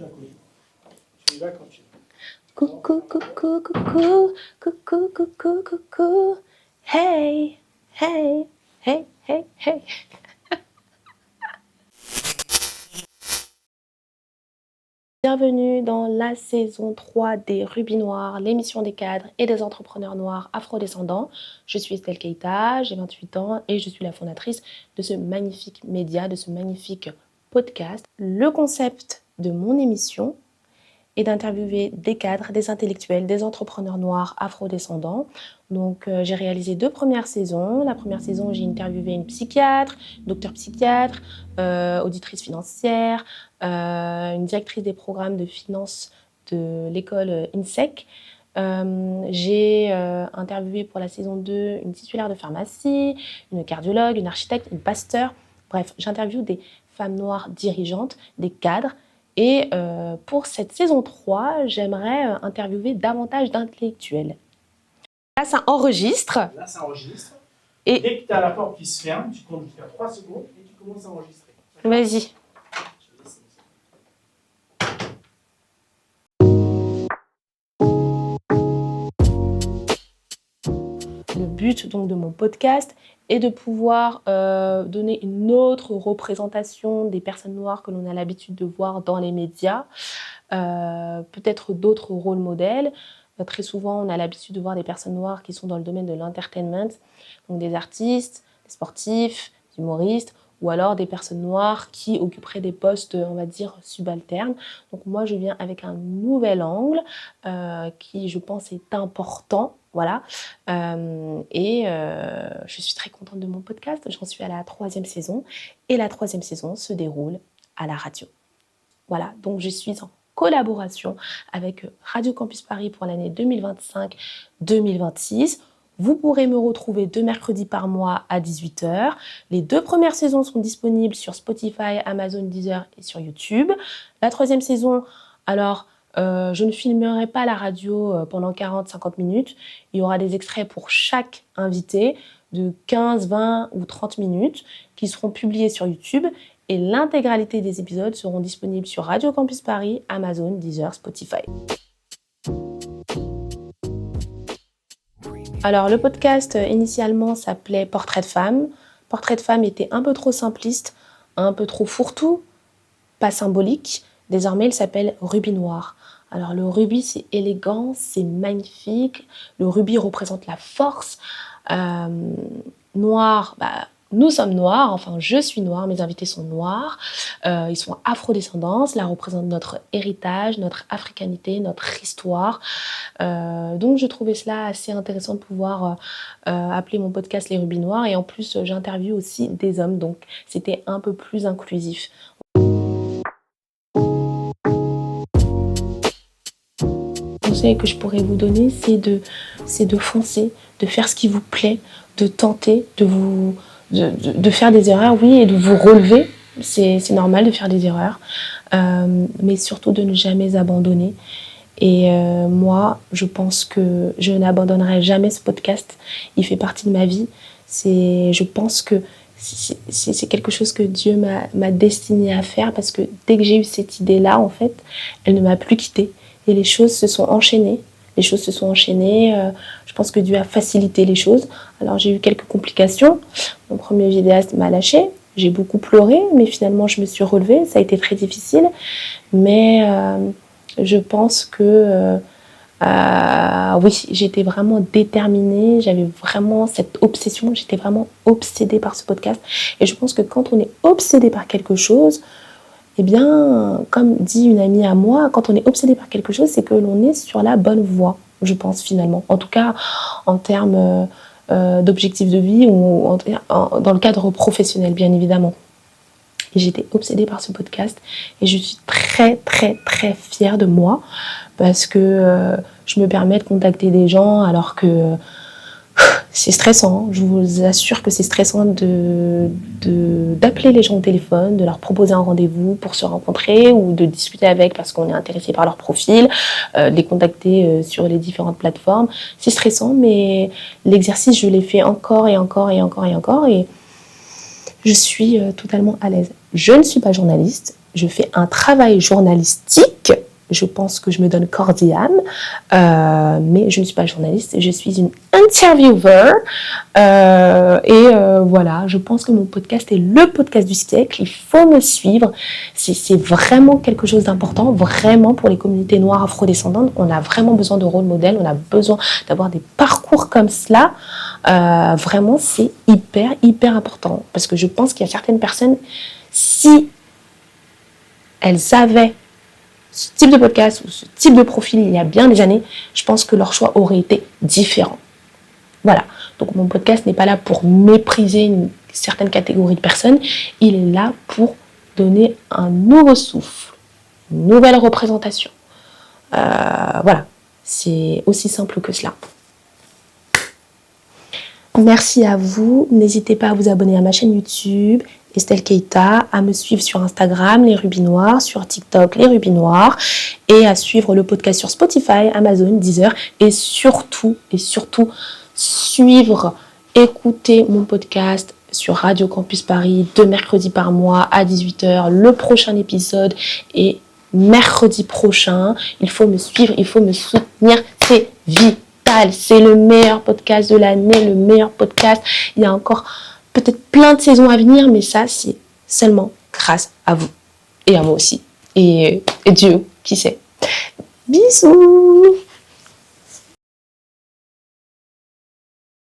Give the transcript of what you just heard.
Tu as connu. Tu y vas quand tu veux. Coucou, coucou, coucou, coucou, coucou, coucou. Hey, hey, hey, hey, hey. Bienvenue dans la saison 3 des Rubis Noirs, l'émission des cadres et des entrepreneurs noirs afrodescendants. Je suis Estelle Keita, j'ai 28 ans et je suis la fondatrice de ce magnifique média, de ce magnifique podcast. Le concept de mon émission est d'interviewer des cadres, des intellectuels, des entrepreneurs noirs afrodescendants. Donc, j'ai réalisé 2 premières saisons. La première saison, j'ai interviewé une psychiatre, docteur psychiatre, auditrice financière, une directrice des programmes de finance de l'école INSEC. J'ai interviewé pour la saison 2 une titulaire de pharmacie, une cardiologue, une architecte, une pasteur. Bref, j'interviewe des femmes noires dirigeantes, des cadres. Et pour cette saison 3, j'aimerais interviewer davantage d'intellectuels. Là, ça enregistre. Là, ça enregistre. Et dès que tu as la porte qui se ferme, tu comptes jusqu'à 3 secondes et tu commences à enregistrer. Vas-y. Le but donc de mon podcast est de pouvoir donner une autre représentation des personnes noires que l'on a l'habitude de voir dans les médias, peut-être d'autres rôles modèles. Très souvent, on a l'habitude de voir des personnes noires qui sont dans le domaine de l'entertainment, donc des artistes, des sportifs, des humoristes, ou alors des personnes noires qui occuperaient des postes, on va dire, subalternes. Donc moi, je viens avec un nouvel angle qui, je pense, est important. Voilà. Je suis très contente de mon podcast. J'en suis à la 3e saison. Et la 3e saison se déroule à la radio. Voilà. Donc, je suis en collaboration avec Radio Campus Paris pour l'année 2025-2026. Vous pourrez me retrouver 2 mercredis par mois à 18h. Les 2 premières saisons sont disponibles sur Spotify, Amazon, Deezer et sur YouTube. La 3e saison, alors, je ne filmerai pas la radio pendant 40-50 minutes. Il y aura des extraits pour chaque invité de 15, 20 ou 30 minutes qui seront publiés sur YouTube. Et l'intégralité des épisodes seront disponibles sur Radio Campus Paris, Amazon, Deezer, Spotify. Alors, le podcast, initialement, s'appelait Portrait de femme. Portrait de femme était un peu trop simpliste, un peu trop fourre-tout, pas symbolique. Désormais, il s'appelle Rubis Noir. Alors, le rubis, c'est élégant, c'est magnifique. Le rubis représente la force. Noir, nous sommes noirs, enfin je suis noire, mes invités sont noirs, ils sont afrodescendants, cela représente notre héritage, notre africanité, notre histoire. Donc je trouvais cela assez intéressant de pouvoir appeler mon podcast Les Rubis Noirs, et en plus j'interviewe aussi des hommes, donc c'était un peu plus inclusif. Le conseil que je pourrais vous donner, c'est de foncer, de faire ce qui vous plaît, de tenter, de faire des erreurs, oui, et de vous relever. C'est normal de faire des erreurs, mais surtout de ne jamais abandonner. Et moi, je pense que je n'abandonnerai jamais ce podcast. Il fait partie de ma vie. Je pense que c'est quelque chose que Dieu m'a destiné à faire, parce que dès que j'ai eu cette idée-là, en fait, elle ne m'a plus quittée. Et les choses se sont enchaînées. Je pense que Dieu a facilité les choses. Alors, j'ai eu quelques complications. Mon premier vidéaste m'a lâché. J'ai beaucoup pleuré, mais finalement, je me suis relevée. Ça a été très difficile. Mais je pense que, oui, j'étais vraiment déterminée. J'avais vraiment cette obsession. J'étais vraiment obsédée par ce podcast. Et je pense que quand on est obsédé par quelque chose, eh bien, comme dit une amie à moi, quand on est obsédé par quelque chose, c'est que l'on est sur la bonne voie, je pense, finalement. En tout cas, en termes d'objectifs de vie ou dans le cadre professionnel, bien évidemment. Et j'étais obsédée par ce podcast et je suis très, très, très fière de moi, parce que je me permets de contacter des gens alors que c'est stressant. Je vous assure que c'est stressant d'appeler les gens au téléphone, de leur proposer un rendez-vous pour se rencontrer ou de discuter avec parce qu'on est intéressé par leur profil, de les contacter sur les différentes plateformes. C'est stressant, mais l'exercice, je l'ai fait encore et encore et encore et encore, et je suis totalement à l'aise. Je ne suis pas journaliste, je fais un travail journalistique. Je pense que je me donne corps et âme, mais je ne suis pas journaliste, je suis une interviewer. Voilà, je pense que mon podcast est le podcast du siècle. Il faut me suivre. C'est vraiment quelque chose d'important, vraiment pour les communautés noires afrodescendantes. On a vraiment besoin de rôle modèle, on a besoin d'avoir des parcours comme cela. Vraiment, c'est hyper important. Parce que je pense qu'il y a certaines personnes, si elles avaient ce type de podcast ou ce type de profil il y a bien des années, je pense que leur choix aurait été différent. Voilà. Donc mon podcast n'est pas là pour mépriser une certaine catégorie de personnes, il est là pour donner un nouveau souffle, une nouvelle représentation. Voilà. C'est aussi simple que cela. Merci à vous. N'hésitez pas à vous abonner à ma chaîne YouTube, Estelle Keita, à me suivre sur Instagram, Les Rubis Noirs, sur TikTok, Les Rubis Noirs, et à suivre le podcast sur Spotify, Amazon, Deezer, et surtout, suivre, écouter mon podcast sur Radio Campus Paris, 2 mercredis par mois à 18h. Le prochain épisode est mercredi prochain. Il faut me suivre, il faut me soutenir, c'est vital. C'est le meilleur podcast de l'année, le meilleur podcast. Il y a encore peut-être plein de saisons à venir, mais ça, c'est seulement grâce à vous. Et à moi aussi. Et Dieu, qui sait. Bisous!